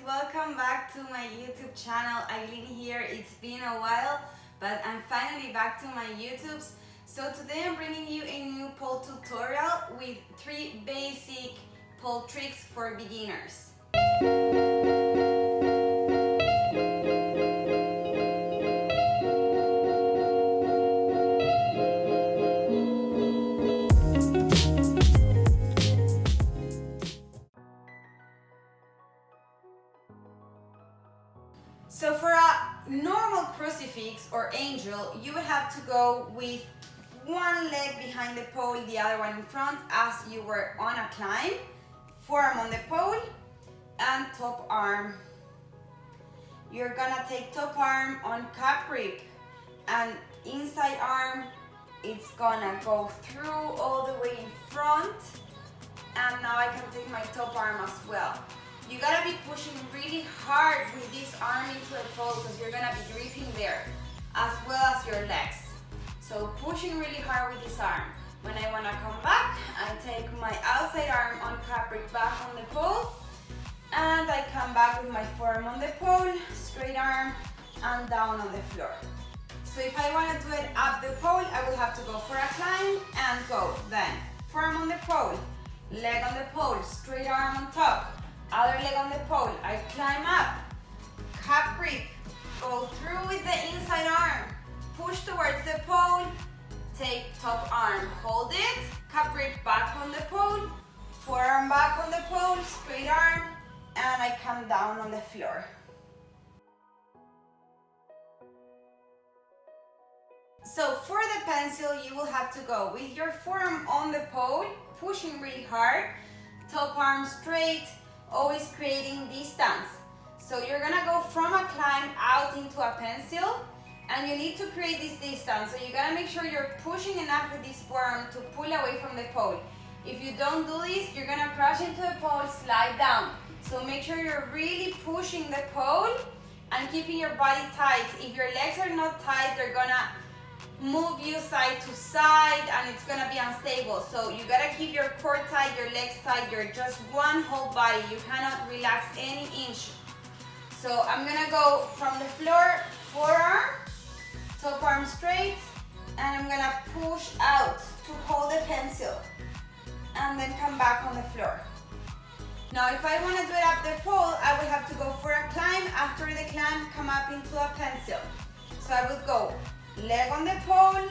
welcome back to my YouTube channel. Eileen here. It's been a while, but I'm finally back to my YouTubes. So today I'm bringing you a new pole tutorial with 3 basic pole tricks for beginners. So for a normal crucifix or angel, you would have to go with one leg behind the pole, the other one in front, as you were on a climb, forearm on the pole, and top arm. You're gonna take top arm on cap grip, and inside arm, it's gonna go through all the way in front, and now I can take my top arm as well. You gotta be pushing really hard with this arm into the pole because you're gonna be gripping there, as well as your legs. So pushing really hard with this arm. When I wanna come back, I take my outside arm on cap grip back on the pole, and I come back with my forearm on the pole, straight arm, and down on the floor. So if I wanna do it up the pole, I will have to go for a climb and go. Then forearm on the pole, leg on the pole, straight arm on top. Other leg on the pole, I climb up, cap grip, go through with the inside arm, push towards the pole, take top arm, hold it, cap grip back on the pole, forearm back on the pole, straight arm, and I come down on the floor. So for the pencil, you will have to go with your forearm on the pole, pushing really hard, top arm straight, always creating distance. So you're gonna go from a climb out into a pencil, and you need to create this distance. So you gotta make sure you're pushing enough with this forearm to pull away from the pole. If you don't do this, you're gonna crash into the pole, slide down. So make sure you're really pushing the pole and keeping your body tight. If your legs are not tight, they're gonna move you side to side and it's gonna be unstable. So you gotta keep your core tight, your legs tight, you're just one whole body. You cannot relax any inch. So I'm gonna go from the floor, forearm, top arm straight, and I'm gonna push out to hold the pencil and then come back on the floor. Now if I wanna do it up the pole, I will have to go for a climb. After the climb, come up into a pencil. So I would go leg on the pole,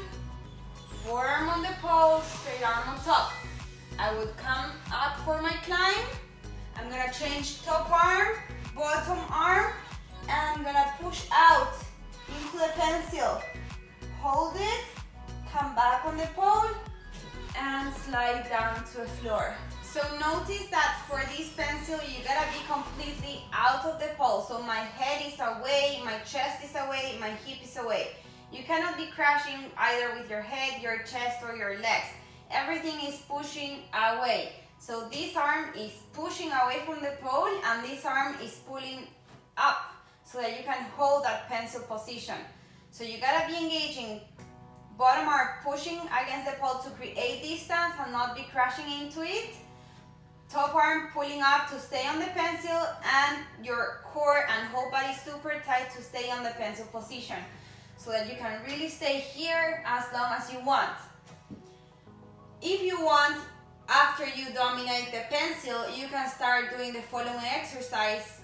forearm on the pole, straight arm on top. I would come up for my climb. I'm gonna change top arm, bottom arm, and I'm gonna push out into the pencil. Hold it, come back on the pole, and slide down to the floor. So notice that for this pencil, you gotta be completely out of the pole. So my head is away, my chest is away, my hip is away. You cannot be crashing either with your head, your chest, or your legs. Everything is pushing away. So this arm is pushing away from the pole and this arm is pulling up so that you can hold that pencil position. So you gotta be engaging bottom arm pushing against the pole to create distance and not be crashing into it. Top arm pulling up to stay on the pencil, and your core and whole body super tight to stay on the pencil position, so that you can really stay here as long as you want. If you want, after you dominate the pencil, you can start doing the following exercise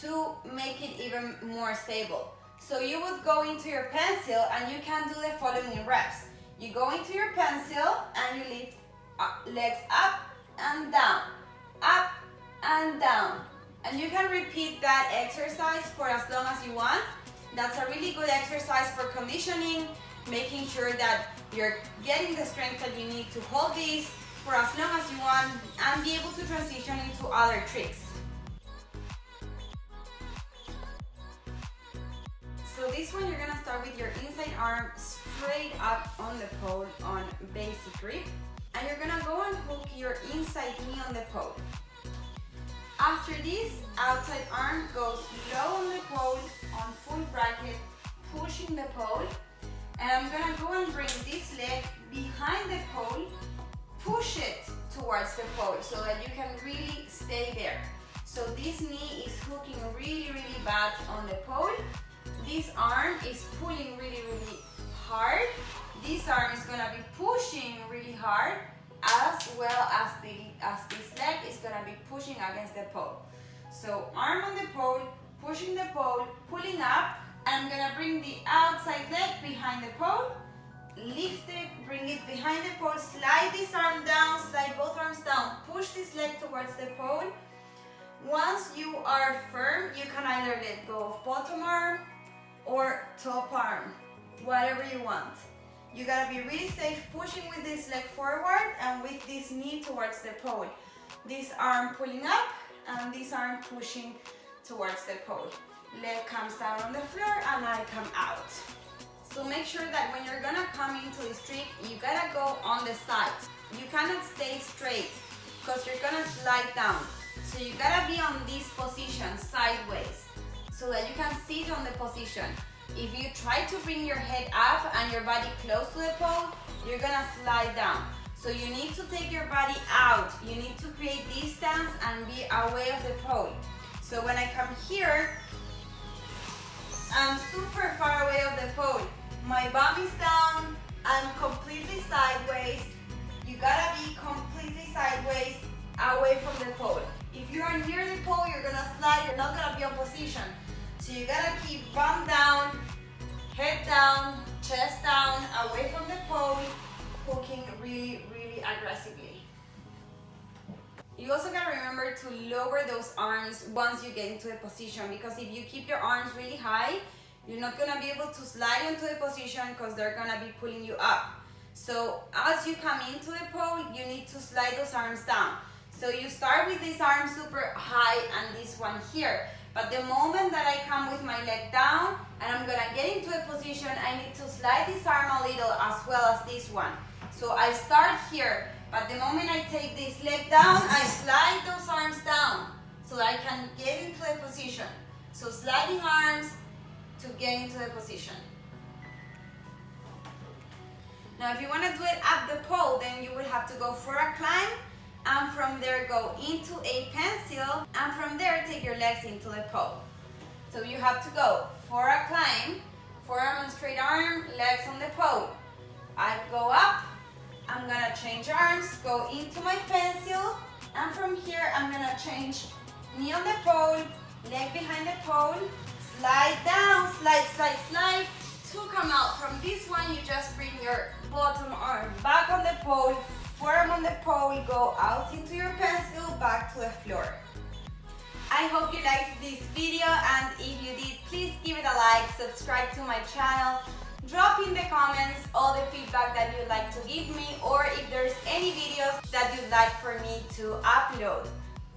to make it even more stable. So you would go into your pencil and you can do the following reps. You go into your pencil and you lift legs up and down, up and down. And you can repeat that exercise for as long as you want. That's a really good exercise for conditioning, making sure that you're getting the strength that you need to hold this for as long as you want and be able to transition into other tricks. So this one, you're gonna start with your inside arm straight up on the pole on basic grip, and you're gonna go and hook your inside knee on the pole. After this, outside arm goes low on the pole on full bracket, pushing the pole, and I'm gonna go and bring this leg behind the pole, push it towards the pole so that you can really stay there. So this knee is hooking really, really bad on the pole. This arm is pulling really, really hard. This arm is gonna be pushing really hard, as well as this leg is gonna be pushing against the pole. So arm on the pole, pushing the pole, pulling up. I'm gonna bring the outside leg behind the pole, lift it, bring it behind the pole, slide this arm down, slide both arms down, push this leg towards the pole. Once you are firm, you can either let go of bottom arm or top arm, whatever you want. You gotta be really safe pushing with this leg forward and with this knee towards the pole. This arm pulling up and this arm pushing towards the pole. Leg comes down on the floor and I come out. So make sure that when you're gonna come into this trick, you gotta go on the sides. You cannot stay straight because you're gonna slide down. So you gotta be on this position sideways so that you can sit on the position. If you try to bring your head up and your body close to the pole, you're gonna slide down. So you need to take your body out. You need to create distance and be away of the pole. So when I come here, I'm super far away of the pole. My bum is down, I'm completely sideways. You gotta be completely sideways, away from the pole. If you are near the pole, you're gonna slide, you're not gonna be on position. So you gotta keep bum down, head down, chest down, away from the pole, hooking really, really aggressively. You also gotta remember to lower those arms once you get into a position, because if you keep your arms really high, you're not gonna be able to slide into a position because they're gonna be pulling you up. So as you come into the pole, you need to slide those arms down. So you start with this arm super high and this one here. But the moment that I come with my leg down and I'm gonna get into a position, I need to slide this arm a little as well as this one. So I start here, but the moment I take this leg down, I slide those arms down so that I can get into a position. So sliding arms to get into the position. Now if you want to do it at the pole, then you would have to go for a climb, and from there go into a pencil, and from there take your legs into the pole. So you have to go for a climb, forearm and straight arm, legs on the pole. I go up, I'm gonna change arms, go into my pencil, and from here I'm gonna change knee on the pole, leg behind the pole, slide down, slide, slide, slide. To come out from this one, you just bring your bottom arm back on the pole, forearm on the pole, go out into your pencil, back to the floor. I hope you liked this video, and if you did, please give it a like, subscribe to my channel, drop in the comments all the feedback that you'd like to give me, or if there's any videos that you'd like for me to upload.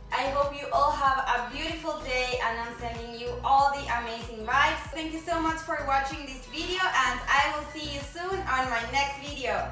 I hope you all have a beautiful day, and I'm sending you all the amazing vibes. Thank you so much for watching this video, and I will see you soon on my next video.